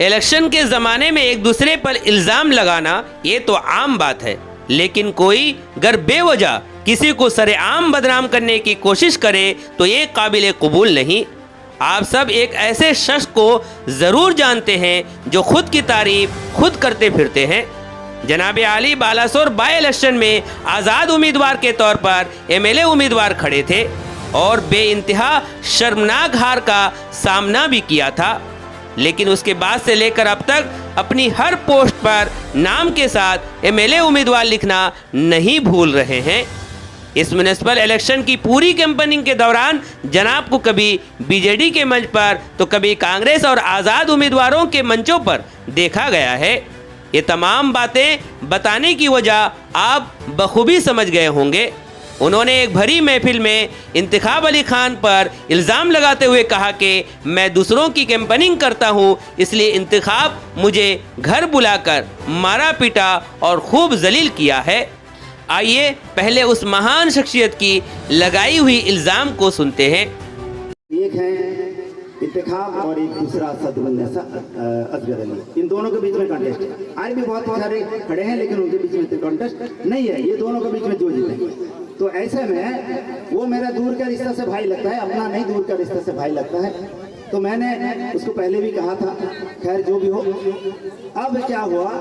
Election के ज़माने में एक दूसरे पर इल्ज़ाम लगाना ये तो आम बात है, लेकिन कोई अगर बेवजह किसी को सरेआम बदनाम करने की कोशिश करे तो ये काबिल कबूल नहीं। आप सब एक ऐसे शख्स को ज़रूर जानते हैं जो खुद की तारीफ खुद करते फिरते हैं। जनाब आली बालासोर बाई इलेक्शन में आज़ाद उम्मीदवार के तौर पर एमएलए उम्मीदवार खड़े थे और बेइंतहा शर्मनाक हार का सामना भी किया था, लेकिन उसके बाद से लेकर अब तक अपनी हर पोस्ट पर नाम के साथ एमएलए उम्मीदवार लिखना नहीं भूल रहे हैं। इस म्युनिसिपल इलेक्शन की पूरी कैंपेनिंग के दौरान जनाब को कभी बीजेडी के मंच पर तो कभी कांग्रेस और आज़ाद उम्मीदवारों के मंचों पर देखा गया है। ये तमाम बातें बताने की वजह आप बखूबी समझ गए होंगे। उन्होंने एक भरी महफिल में इंतखाब अली खान पर इल्ज़ाम लगाते हुए कहा कि मैं दूसरों की कैंपेनिंग करता हूं, इसलिए इंतखाब मुझे घर बुलाकर मारा पीटा और खूब जलील किया है। आइए पहले उस महान शख्सियत की लगाई हुई इल्ज़ाम को सुनते हैं। एक है इंतखाब और एक दूसरा सदरुन्नसा असगर अली, इन दोनों के बीच में कॉन्टेस्ट है। आज भी बहुत सारे खड़े हैं लेकिन उनके बीच में कॉन्टेस्ट नहीं है, ये दोनों के बीच में जो जीते। तो ऐसे में वो मेरा दूर का रिश्ता से भाई लगता है, अपना नहीं दूर का रिश्ता से भाई लगता है। तो मैंने उसको पहले भी कहा था, खैर जो भी हो। अब क्या हुआ,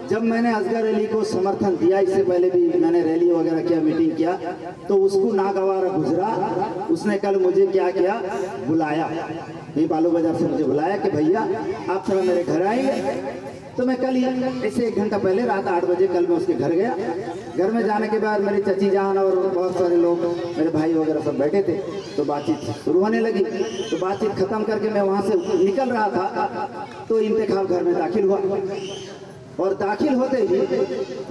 जब मैंने असगर अली को समर्थन दिया, इससे पहले भी मैंने रैली वगैरह किया, मीटिंग किया, तो उसको नागवार गुजरा। उसने कल मुझे क्या किया, बुलाया, ये बालू बाजार से मुझे बुलाया कि भैया आप थोड़ा मेरे घर आएंगे। तो मैं कल ही ऐसे 1 घंटा पहले रात 8 बजे कल मैं उसके घर गया। घर में जाने के बाद मेरी चची जान और बहुत सारे लोग, मेरे भाई वगैरह सब बैठे थे, तो बातचीत शुरू होने लगी। तो बातचीत खत्म करके मैं वहाँ से निकल रहा था तो इंतखाब घर में दाखिल हुआ, और दाखिल होते ही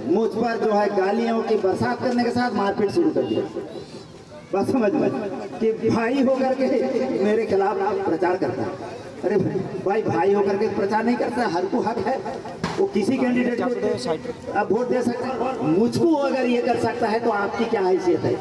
मुझ पर जो है गालियों की बरसात करने के साथ मारपीट शुरू कर दिया। बस समझ में कि भाई होकर के मेरे खिलाफ प्रचार करता है। अरे भाई होकर के प्रचार नहीं करता, हर को हक है, वो किसी कैंडिडेट को आप वोट दे सकते हैं। मुझको अगर ये कर सकता है तो आपकी क्या हैसियत है?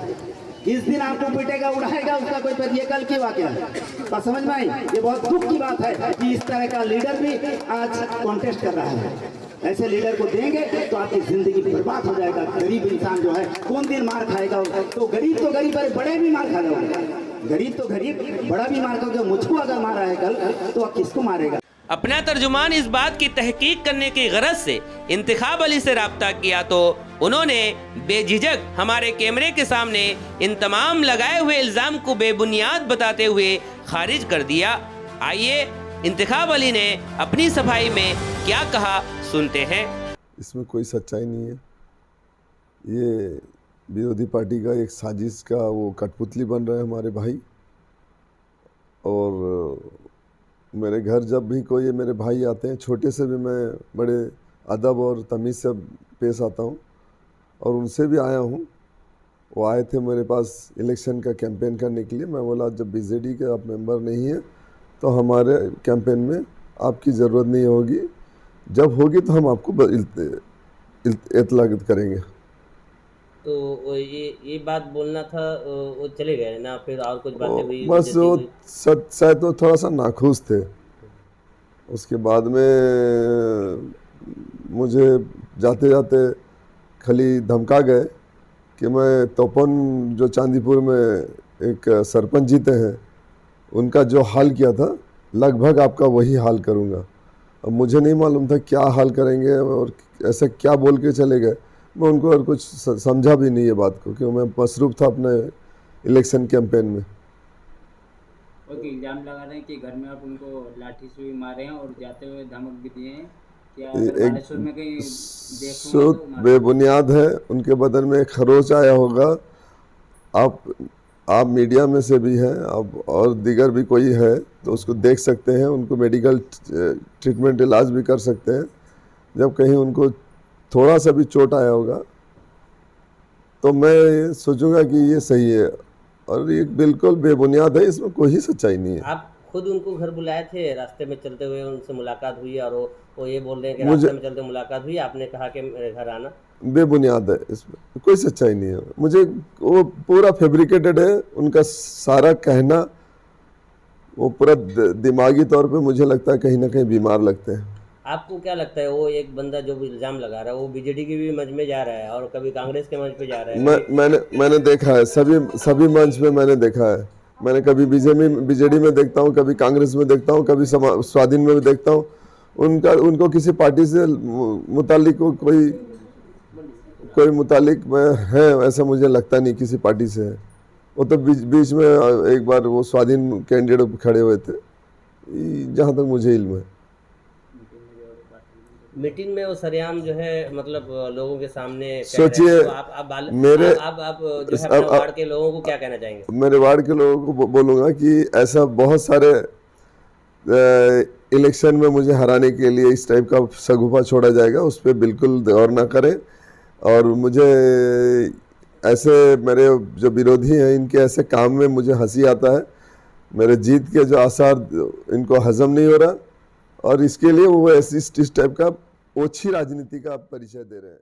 इस दिन आपको पीटेगा, उड़ाएगा, उसका कोई पर ये कल की वाकया है। पर समझ में आई, ये बहुत दुख की बात है कि इस तरह का लीडर भी आज कॉन्टेस्ट कर रहा है। ऐसे लीडर को देंगे तो आपकी जिंदगी बर्बाद हो जाएगा। गरीब इंसान जो है कौन दिन मार खाएगा? तो गरीब है, बड़े भी मार खा जाओगे। गरीब तो गरीब, बड़ा भी मार खाओगे। मुझको अगर मारा है कल तो आप किसको मारेगा? अपना तर्जुमान इस बात की तहकीक करने की गरज से इंतखाब अली से राब्ता किया तो उन्होंने बेझिझक हमारे कैमरे के सामने इन तमाम लगाए हुए इल्ज़ाम को बेबुनियाद बताते हुए खारिज कर दिया। आइए इंतखाब अली ने अपनी सफाई में क्या कहा सुनते हैं। इसमें कोई सच्चाई नहीं है, ये विरोधी पार्टी का एक साजिश का वो कठपुतली बन रहे हैं हमारे भाई। और मेरे घर जब भी कोई मेरे भाई आते हैं, छोटे से भी मैं बड़े अदब और तमीज़ से पेश आता हूँ, और उनसे भी आया हूँ। वो आए थे मेरे पास इलेक्शन का कैंपेन करने के लिए। मैं बोला जब बीजेडी के आप मेंबर नहीं हैं तो हमारे कैंपेन में आपकी ज़रूरत नहीं होगी, जब होगी तो हम आपको इत्तला करेंगे। तो ये बात बोलना था, वो चले गए ना, फिर और कुछ बातें हुई? बस वो शायद तो थोड़ा सा नाखुश थे। उसके बाद में मुझे जाते जाते खाली धमका गए कि मैं तोपन जो चांदीपुर में एक सरपंच जीते हैं, उनका जो हाल किया था लगभग आपका वही हाल करूँगा। अब मुझे नहीं मालूम था क्या हाल करेंगे और ऐसा क्या बोल के चले गए। मैं उनको और कुछ समझा भी नहीं ये बात को, क्योंकि मैं मसरूफ़ था अपने इलेक्शन कैंपेन में। और इल्ज़ाम लगा रहे हैं कि घर में आप उनको लाठी से भी मारे हैं और जाते हुए धमक भी दिए हैं। क्या बालेश्वर में कहीं देखूं तो बेबुनियाद है। उनके बदन में खरोच आया होगा। आप मीडिया में से भी हैं, अब और दीगर भी कोई है तो उसको देख सकते हैं, उनको मेडिकल ट्रीटमेंट इलाज भी कर सकते हैं। जब कहीं उनको थोड़ा सा भी चोट आया होगा तो मैं सोचूंगा कि ये सही है, और ये बिल्कुल बेबुनियाद है, इसमें कोई सच्चाई नहीं है। आप खुद उनको घर बुलाए थे, रास्ते में चलते हुए उनसे मुलाकात हुई और वो ये बोल रहे हैं कि रास्ते में चलते मुलाकात हुई, आपने कहा कि मेरे घर आना? बेबुनियाद है, इसमें कोई सच्चाई नहीं है। मुझे वो पूरा फैब्रिकेटेड है, उनका सारा कहना वो पूरा दिमागी तौर पे मुझे लगता है कहीं ना कहीं बीमार लगते हैं। आपको क्या लगता है वो एक बंदा जो भी इल्ज़ाम लगा रहा है वो बीजेडी के भी मंच में जा रहा है और कभी कांग्रेस के मंच पे जा रहा है? मैंने देखा है, सभी मंच पे मैंने देखा है। मैंने कभी बीजेडी में देखता हूँ, कभी कांग्रेस में देखता हूँ, कभी स्वाधीन में भी देखता हूँ। उनको किसी पार्टी से मुतालिक कोई मुतालिक में है ऐसा मुझे लगता नहीं किसी पार्टी से है। वो तो बीच में एक बार वो स्वाधीन कैंडिडेट खड़े हुए थे, जहाँ तक मुझे इल्म है। मीटिंग में वो सरेआम जो है मतलब लोगों के सामने कह रहे हैं, सोचिए, तो आप जो है अपने वार्ड के लोगों को क्या कहना चाहेंगे? मेरे वार्ड के लोगों को बोलूँगा कि ऐसा बहुत सारे इलेक्शन में मुझे हराने के लिए इस टाइप का सगुफा छोड़ा जाएगा, उस पर बिल्कुल गौर ना करें। और मुझे ऐसे मेरे जो विरोधी हैं इनके ऐसे काम में मुझे हंसी आता है। मेरे जीत के जो आसार इनको हजम नहीं हो रहा, और इसके लिए वो इस टाइप का ओछी राजनीति का परिचय दे रहे हैं।